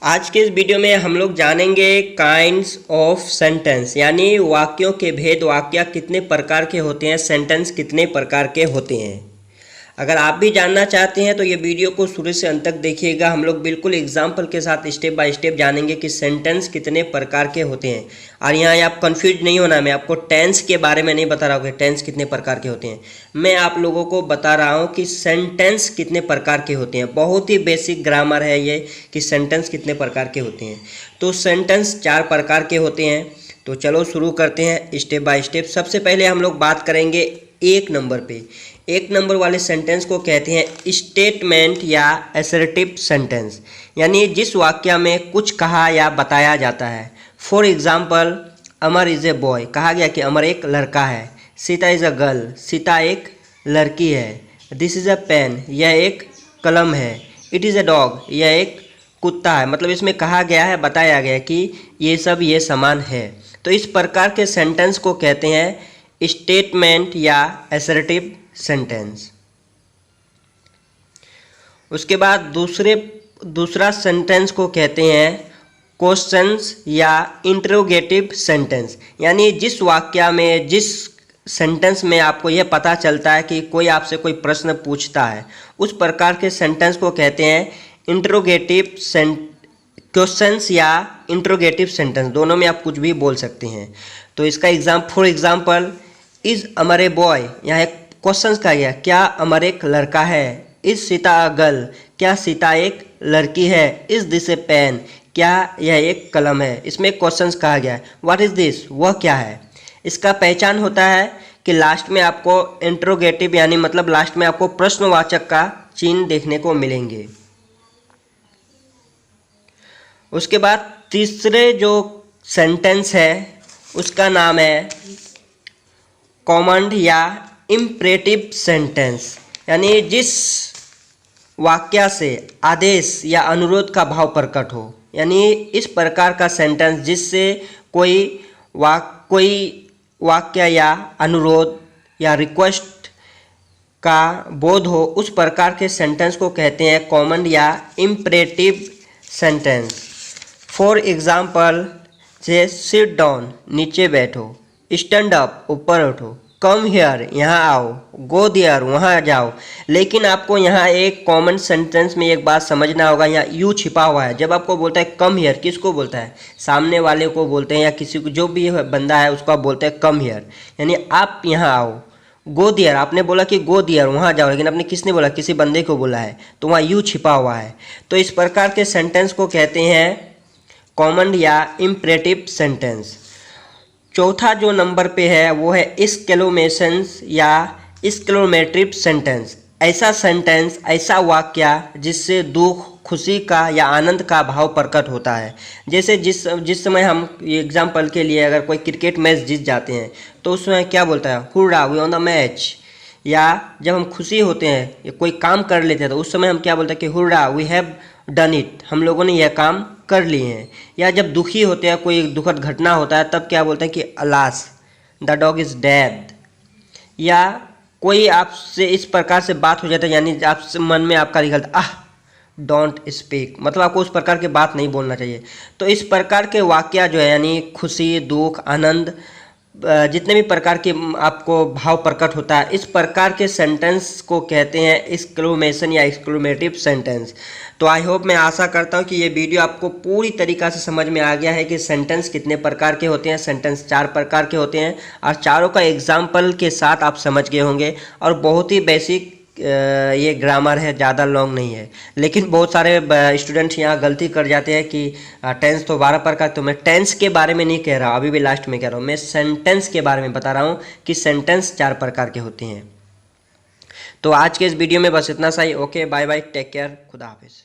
आज के इस वीडियो में हम लोग जानेंगे काइंड्स ऑफ सेंटेंस, यानी वाक्यों के भेद। वाक्य कितने प्रकार के होते हैं, सेंटेंस कितने प्रकार के होते हैं। अगर आप भी जानना चाहते हैं तो ये वीडियो को शुरू से अंत तक देखिएगा। हम लोग बिल्कुल एग्जाम्पल के साथ स्टेप बाय स्टेप जानेंगे कि सेंटेंस कितने प्रकार के होते हैं। और यहाँ आप कंफ्यूज नहीं होना, मैं आपको टेंस के बारे में नहीं बता रहा हूँ कि टेंस कितने प्रकार के होते हैं। मैं आप लोगों को बता रहा हूँ कि सेंटेंस कितने प्रकार के होते हैं। बहुत ही बेसिक ग्रामर है ये कि सेंटेंस कितने प्रकार के होते हैं। तो सेंटेंस 4 प्रकार के होते हैं। तो चलो शुरू करते हैं स्टेप बाय स्टेप। सबसे पहले हम लोग बात करेंगे 1 नंबर पे। 1 नंबर वाले सेंटेंस को कहते हैं स्टेटमेंट या असर्टिव सेंटेंस, यानी जिस वाक्य में कुछ कहा या बताया जाता है। For example, Amar is a boy, कहा गया कि अमर एक लड़का है। Sita is a girl, Sita एक लड़की है। दिस इज़ अ पेन, यह एक कलम है। इट इज़ अ डॉग, यह एक कुत्ता है। मतलब इसमें कहा गया है, बताया गया कि ये सब ये सामान है। तो इस प्रकार के सेंटेंस को कहते हैं स्टेटमेंट या असर्टिव सेंटेंस। उसके बाद दूसरा सेंटेंस को कहते हैं क्वेश्चंस या इंटरोगेटिव सेंटेंस, यानी जिस वाक्य में, जिस सेंटेंस में आपको यह पता चलता है कि कोई आपसे कोई प्रश्न पूछता है, उस प्रकार के सेंटेंस को कहते हैं इंटरोगेटिव क्वेश्चंस या इंटरोगेटिव सेंटेंस। दोनों में आप कुछ भी बोल सकते हैं। तो इसका for example, is Amar a boy, यहाँ एक क्वेश्चन का गया, क्या अमर एक लड़का है। इज़ सीता अ गर्ल, क्या सीता एक लड़की है। इज़ दिस ए पेन, क्या यह एक कलम है। इसमें क्वेश्चन कहा गया है। व्हाट इज़ दिस, वह क्या है। इसका पहचान होता है कि लास्ट में आपको इंटरोगेटिव, यानी मतलब लास्ट में आपको प्रश्नवाचक का चिन्ह देखने को मिलेंगे। उसके बाद तीसरे जो सेंटेंस है उसका नाम है कमांड या इम्परेटिव सेंटेंस, यानी जिस वाक्य से आदेश या अनुरोध का भाव प्रकट हो। यानी इस प्रकार का सेंटेंस जिससे कोई वाक्य या अनुरोध या रिक्वेस्ट का बोध हो, उस प्रकार के सेंटेंस को कहते हैं कमांड या इम्परेटिव सेंटेंस। फॉर एग्जाम्पल, से सिट डाउन, नीचे बैठो। स्टैंड अप, ऊपर उठो। कम हियर, यहाँ आओ। गो देयर, वहाँ जाओ। लेकिन आपको यहाँ एक कॉमन सेंटेंस में एक बात समझना होगा, यहाँ यू छिपा हुआ है। जब आपको बोलता है कम हियर, किसको बोलता है, सामने वाले को बोलते हैं, या किसी को, जो भी बंदा है उसको आप बोलते हैं कम हियर, यानी आप यहाँ आओ। गो देयर, आपने बोला कि गो देयर, वहाँ जाओ, लेकिन आपने किसने बोला, किसी बंदे को बोला है, तो वहाँ यू छिपा हुआ है। तो इस प्रकार के सेंटेंस को कहते हैं कॉमन या इम्परेटिव सेंटेंस। चौथा जो नंबर पे है वो है एक्सक्लेमेशंस या एक्सक्लेमेटिव सेंटेंस। ऐसा सेंटेंस, ऐसा वाक्य जिससे दुख, खुशी का या आनंद का भाव प्रकट होता है। जैसे जिस समय हम एग्जाम्पल के लिए अगर कोई क्रिकेट मैच जीत जाते हैं तो उस समय क्या बोलता है, hurrah we won the match. या जब हम खुशी होते हैं या कोई काम कर लेते हैं तो उस समय हम क्या बोलते हैं कि hurrah we have done it, हम लोगों ने यह काम कर लिए हैं। या जब दुखी होते हैं, कोई दुखद घटना होता है, तब क्या बोलते हैं कि alas the dog is dead. या कोई आपसे इस प्रकार से बात हो जाता है, यानी आपसे मन में आपका निकलता डोंट स्पीक, मतलब आपको उस प्रकार की बात नहीं बोलना चाहिए। तो इस प्रकार के वाक्य जो है, यानी खुशी, दुख, आनंद, जितने भी प्रकार के आपको भाव प्रकट होता है, इस प्रकार के सेंटेंस को कहते हैं एक्सक्लेमेशन या एक्सक्लेमेटिव सेंटेंस। तो आई होप, मैं आशा करता हूँ कि ये वीडियो आपको पूरी तरीक़ा से समझ में आ गया है कि सेंटेंस कितने प्रकार के होते हैं। सेंटेंस 4 प्रकार के होते हैं और चारों का एग्जाम्पल के साथ आप समझ गए होंगे। और बहुत ही बेसिक ये ग्रामर है, ज़्यादा लॉन्ग नहीं है। लेकिन बहुत सारे स्टूडेंट्स यहाँ गलती कर जाते हैं कि टेंस तो 12 प्रकार। तो मैं टेंस के बारे में नहीं कह रहा, अभी भी लास्ट में कह रहा हूँ, मैं सेंटेंस के बारे में बता रहा हूँ कि सेंटेंस 4 प्रकार के होते हैं। तो आज के इस वीडियो में बस इतना सा ही। Okay, bye bye, take care, खुदा हाफिज़।